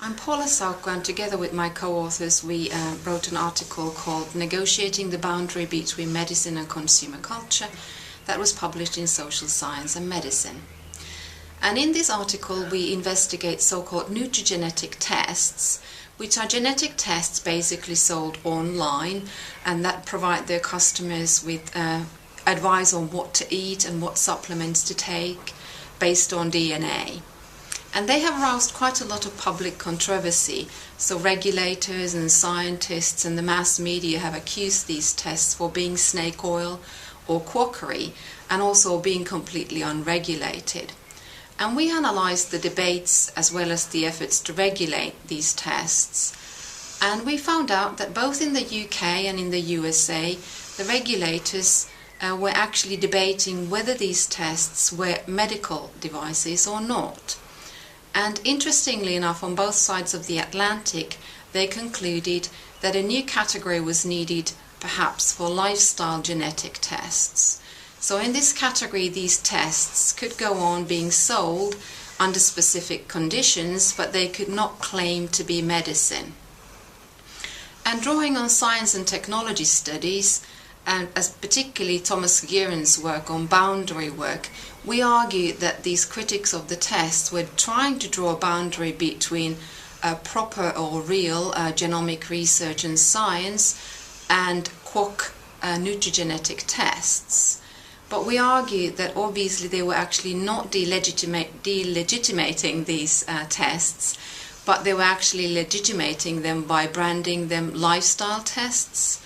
I'm Paula Saukko, and together with my co-authors we wrote an article called Negotiating the Boundary Between Medicine and Consumer Culture that was published in Social Science and Medicine. And in this article we investigate so-called nutrigenetic tests, which are genetic tests basically sold online and that provide their customers with advice on what to eat and what supplements to take based on DNA. And they have roused quite a lot of public controversy, so regulators and scientists and the mass media have accused these tests for being snake oil or quackery and also being completely unregulated. And we analysed the debates as well as the efforts to regulate these tests. And we found out that both in the UK and in the USA, the regulators were actually debating whether these tests were medical devices or not. And interestingly enough, on both sides of the Atlantic, they concluded that a new category was needed, perhaps for lifestyle genetic tests. So in this category, these tests could go on being sold under specific conditions, but they could not claim to be medicine. And drawing on science and technology studies, and as particularly Thomas Guerin's work on boundary work, we argued that these critics of the tests were trying to draw a boundary between proper or real genomic research and science and quack nutrigenetic tests. But we argued that obviously they were actually not delegitimating these tests, but they were actually legitimating them by branding them lifestyle tests.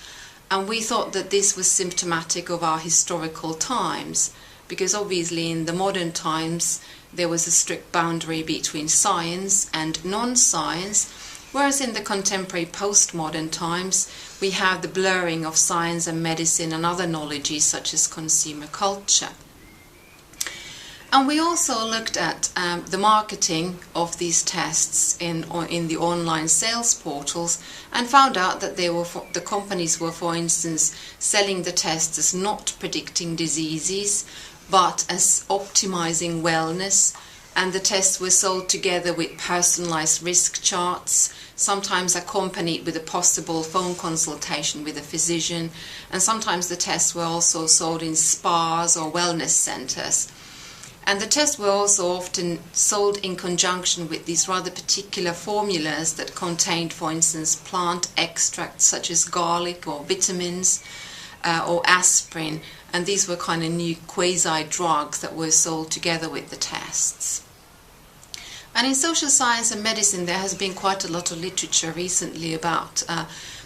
And we thought that this was symptomatic of our historical times, because obviously in the modern times there was a strict boundary between science and non-science, whereas in the contemporary postmodern times we have the blurring of science and medicine and other knowledges such as consumer culture. And we also looked at the marketing of these tests in the online sales portals and found out that the companies were, for instance, selling the tests as not predicting diseases but as optimizing wellness, and the tests were sold together with personalized risk charts, sometimes accompanied with a possible phone consultation with a physician, and sometimes the tests were also sold in spas or wellness centers. And the tests were also often sold in conjunction with these rather particular formulas that contained, for instance, plant extracts such as garlic or vitamins or aspirin. And these were kind of new quasi-drugs that were sold together with the tests. And in social science and medicine, there has been quite a lot of literature recently about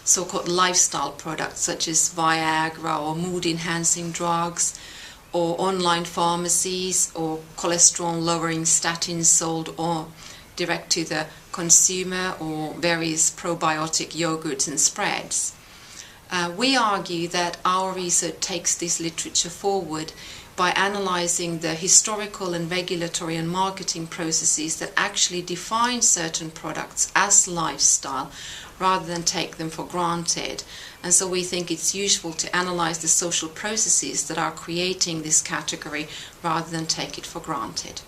so-called lifestyle products such as Viagra or mood-enhancing drugs, or online pharmacies, or cholesterol-lowering statins sold or direct to the consumer, or various probiotic yogurts and spreads. We argue that our research takes this literature forward by analysing the historical and regulatory and marketing processes that actually define certain products as lifestyle rather than take them for granted. And so we think it's useful to analyse the social processes that are creating this category rather than take it for granted.